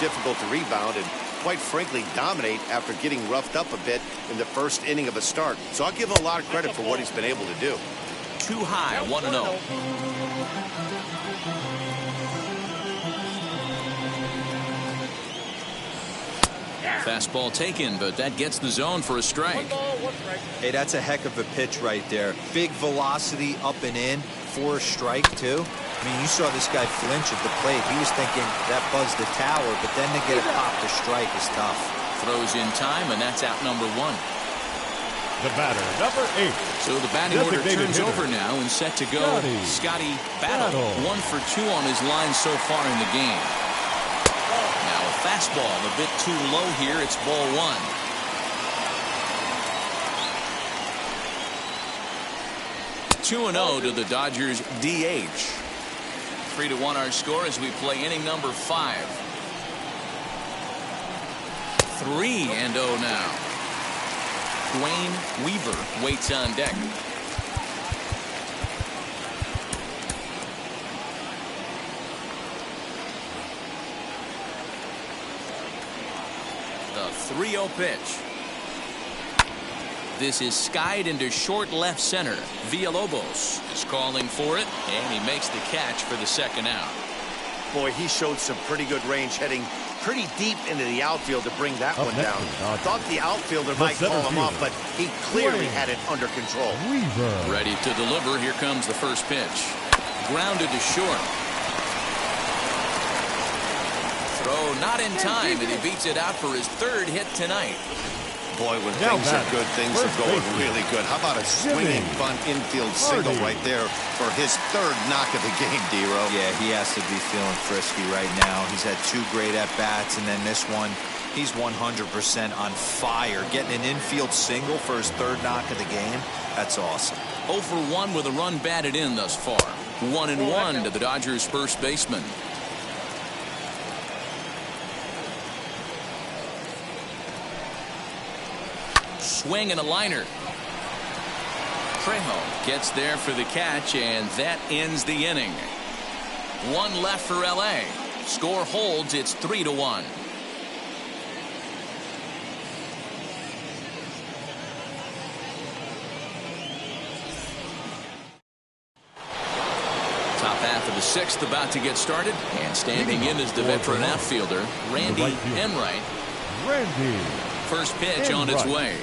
difficult to rebound and, quite frankly, dominate after getting roughed up a bit in the first inning of a start. So I'll give him a lot of credit for what he's been able to do. Too high, 1-0. Fastball taken, but that gets the zone for a strike. Hey, that's a heck of a pitch right there. Big velocity up and in for a strike, too. I mean, you saw this guy flinch at the plate. He was thinking that buzzed the tower, but then to get it popped to strike is tough. Throws in time, and that's out number 1. The batter, number 8. So the batting order turns over now and set to go. Scotty Battle. 1 for 2 on his line so far in the game. Now a fastball a bit too low here. It's ball 1. Two and 0 to the Dodgers DH. 3-1 our score as we play inning number 5. 3-0 now. Dwayne Weaver waits on deck. The 3-0 pitch. This is skied into short left center. Villalobos is calling for it, and he makes the catch for the second out. Boy, he showed some pretty good range heading pretty deep into the outfield to bring that one down. Thought the outfielder might call him off, but he clearly had it under control. Ready to deliver. Here comes the first pitch. Grounded to short. Throw not in time, and he beats it out for his 3rd hit tonight. Boy, when things are good, things are going really good. How about a swinging bunt infield single right there for his 3rd knock of the game, D-Row? Yeah, he has to be feeling frisky right now. He's had 2 great at-bats, and then this one, he's 100% on fire. Getting an infield single for his 3rd knock of the game, that's awesome. 0 for 1 with a run batted in thus far. 1-1 to the Dodgers' first baseman. Swing and a liner. Trejo gets there for the catch, and that ends the inning. 1 left for LA. Score holds. It's 3-1. Top half of the 6th about to get started, and standing in is the veteran outfielder Randy Enright. First pitch on its way.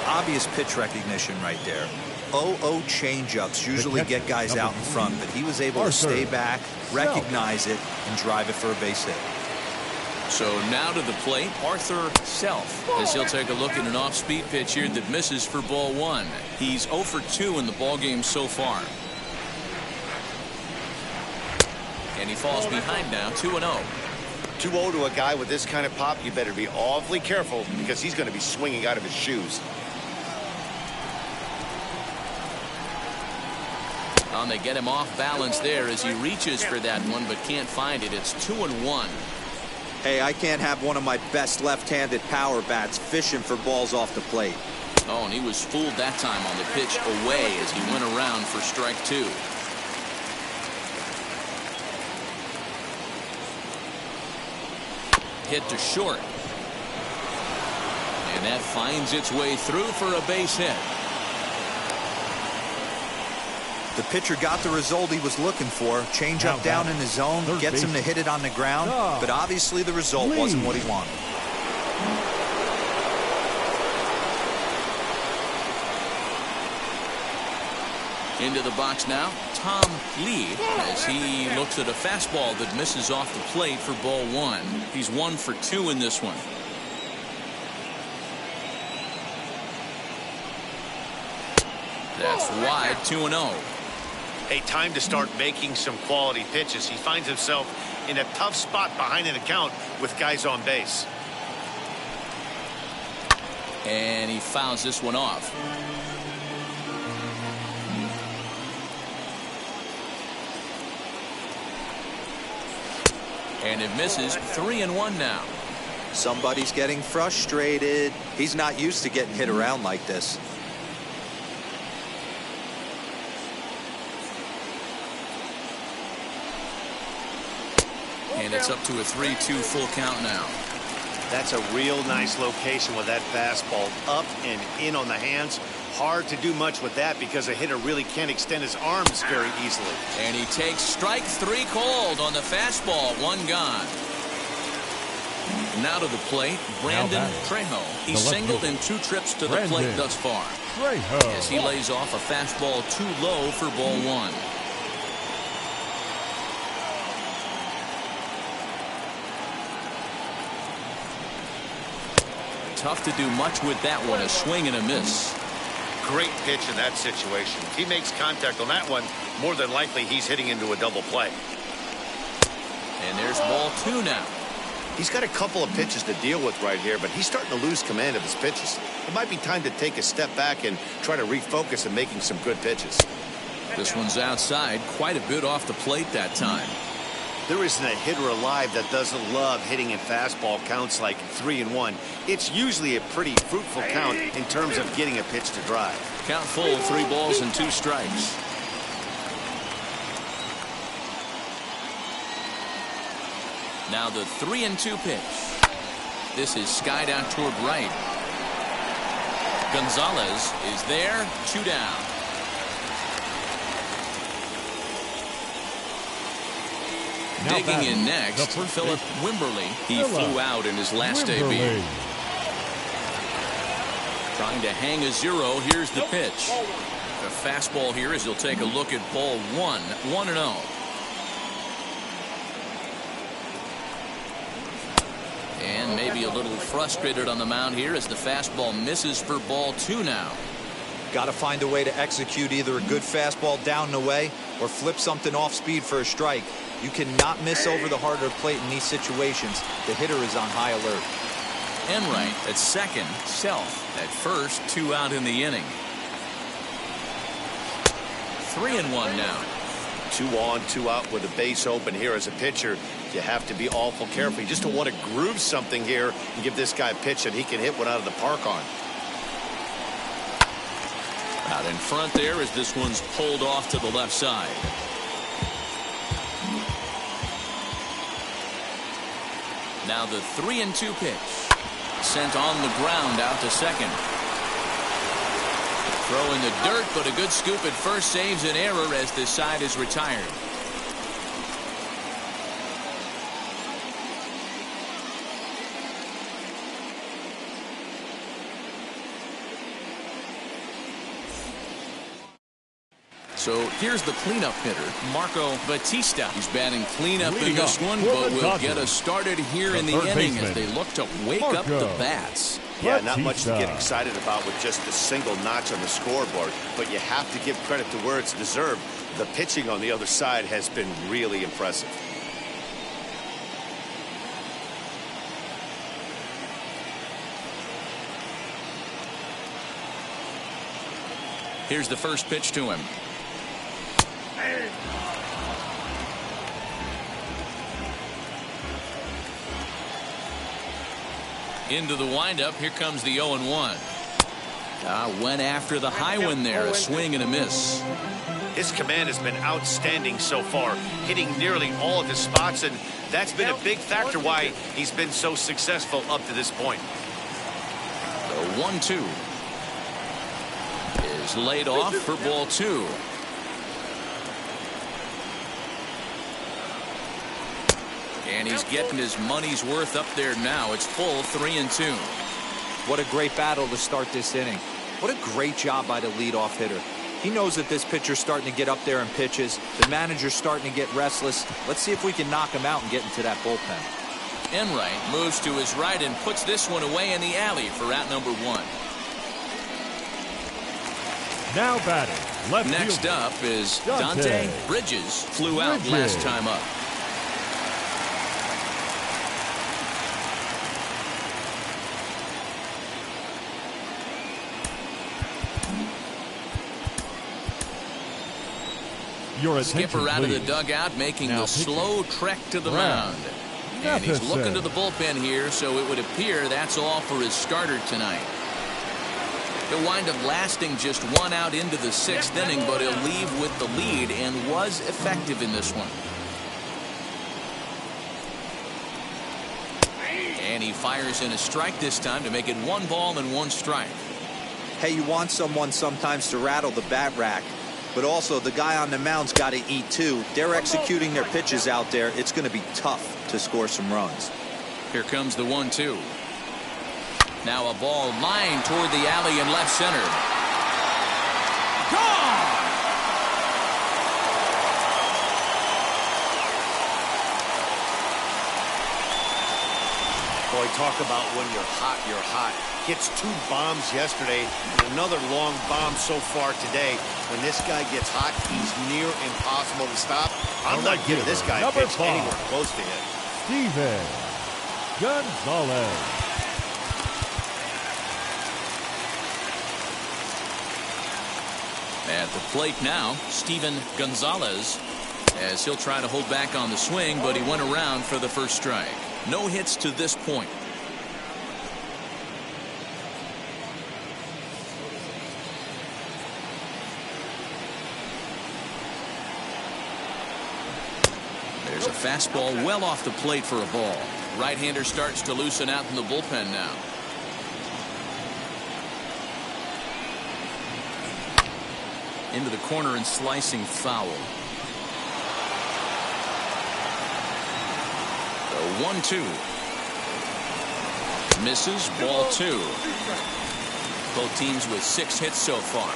Obvious pitch recognition right there. 0-0 changeups usually get guys out in front, but he was able to stay back, recognize it, and drive it for a base hit. So now to the plate, Arthur Self, as he'll take a look at an off-speed pitch here that misses for ball 1. He's 0 for 2 in the ballgame so far. And he falls behind now, 2-0. 2-0 to a guy with this kind of pop, you better be awfully careful because he's going to be swinging out of his shoes. And they get him off balance there as he reaches for that one but can't find it. It's 2-1. Hey, I can't have one of my best left-handed power bats fishing for balls off the plate. Oh, and he was fooled that time on the pitch away as he went around for strike 2. Hit to short. And that finds its way through for a base hit. The pitcher got the result he was looking for. Change up down in the zone, gets him to hit it on the ground, but obviously the result wasn't what he wanted. Into the box now, Tom Lee, as he looks at a fastball that misses off the plate for ball 1. He's 1 for 2 in this one. That's wide, 2-0. Hey, time to start making some quality pitches. He finds himself in a tough spot behind an account with guys on base. And he fouls this one off. And it misses. 3-1 now. Somebody's getting frustrated. He's not used to getting hit around like this. And it's up to a 3-2 full count now. That's a real nice location with that fastball up and in on the hands. Hard to do much with that because a hitter really can't extend his arms very easily. And he takes strike 3 called on the fastball. 1 gone. Now to the plate, Brandon Trejo. He's singled in 2 trips to the plate thus far. As he lays off a fastball too low for ball 1. Tough to do much with that one. A swing and a miss. Great pitch in that situation. If he makes contact on that one, more than likely he's hitting into a double play. And there's ball 2 now. He's got a couple of pitches to deal with right here, but he's starting to lose command of his pitches. It might be time to take a step back and try to refocus on making some good pitches. This one's outside, quite a bit off the plate that time. There isn't a hitter alive that doesn't love hitting in fastball counts like 3-1. It's usually a pretty fruitful count in terms of getting a pitch to drive. Count full, 3 balls and 2 strikes. Now the 3-2 pitch. This is skied out toward right. Gonzalez is there, 2 down. Now digging in next, Philip Wimberly. He flew out in his last debut. Trying to hang a 0. Here's the pitch. The fastball here as he'll take a look at ball 1. 1-0. And maybe a little frustrated on the mound here as the fastball misses for ball 2 now. Got to find a way to execute either a good fastball down and away or flip something off speed for a strike. You cannot miss over the harder plate in these situations. The hitter is on high alert. Enright at second, Self at first, 2 out in the inning. 3-1 now. 2 on, 2 out with a base open here as a pitcher. You have to be awful careful. You just don't want to groove something here and give this guy a pitch that he can hit one out of the park on. Out in front there as this one's pulled off to the left side. Now the 3-2 pitch. Sent on the ground out to second. Throw in the dirt, but a good scoop at first saves an error as this side is retired. So here's the cleanup hitter, Marco Batista. He's batting cleanup in this one, but will get us started here in the inning as they look to wake up the bats. Yeah, not much to get excited about with just a single notch on the scoreboard, but you have to give credit to where it's deserved. The pitching on the other side has been really impressive. Here's the first pitch to him. Into the windup. Here comes the 0-1. Went after the high one there. A swing and a miss. His command has been outstanding so far, hitting nearly all of his spots, and that's been a big factor why he's been so successful up to this point. The 1-2 is laid off for ball 2. And he's getting his money's worth up there now. It's full 3-2. What a great battle to start this inning. What a great job by the leadoff hitter. He knows that this pitcher's starting to get up there in pitches. The manager's starting to get restless. Let's see if we can knock him out and get into that bullpen. Enright moves to his right and puts this one away in the alley for out number 1. Now batting, left Next fielder, up is Dante Bridges. Flew out last time up. Skipper out of the dugout, making the slow trek to the mound. And he's looking to the bullpen here, so it would appear that's all for his starter tonight. He'll wind up lasting just 1 out into the 6th inning, but he'll leave with the lead and was effective in this one. And he fires in a strike this time to make it 1 ball and 1 strike. Hey, you want someone sometimes to rattle the bat rack, but also the guy on the mound's got to eat too. They're executing their pitches out there. It's going to be tough to score some runs. Here comes the 1-2. Now a ball lined toward the alley in left center. Gone! Boy, talk about when you're hot, you're hot. Hits 2 bombs yesterday and another long bomb so far today. When this guy gets hot, he's near impossible to stop. I'm not giving this guy a pitch anywhere close to him. Steven Gonzalez. At the plate now, Steven Gonzalez, as he'll try to hold back on the swing, but he went around for the first strike. No hits to this point. There's a fastball well off the plate for a ball. Right-hander starts to loosen out in the bullpen now. Into the corner and slicing foul. The 1-2. Misses, ball 2. Both teams with 6 hits so far.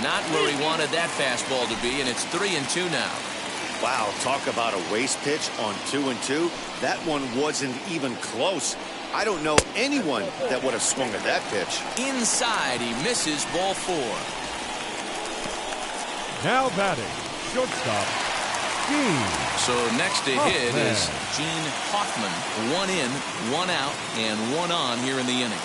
Not where he wanted that fastball to be, and it's 3-2 now. Wow, talk about a waste pitch on 2-2. That one wasn't even close. I don't know anyone that would have swung at that pitch. Inside, he misses, ball 4. Now batting, shortstop, Gene. So next to hit is Gene Hoffman. 1 in, 1 out, and 1 on here in the inning.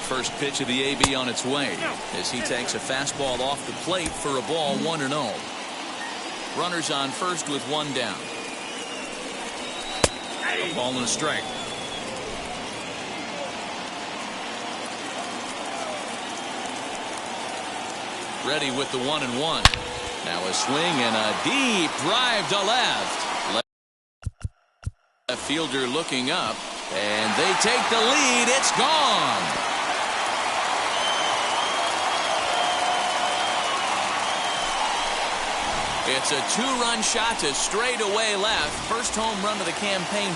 First pitch of the AB on its way as he takes a fastball off the plate for a ball 1-0. Runners on first with 1 down. A ball and a strike. Ready with the 1-1. Now a swing and a deep drive to left. Left fielder looking up, and they take the lead. It's gone. It's a 2-run shot to straightaway left. First home run of the campaign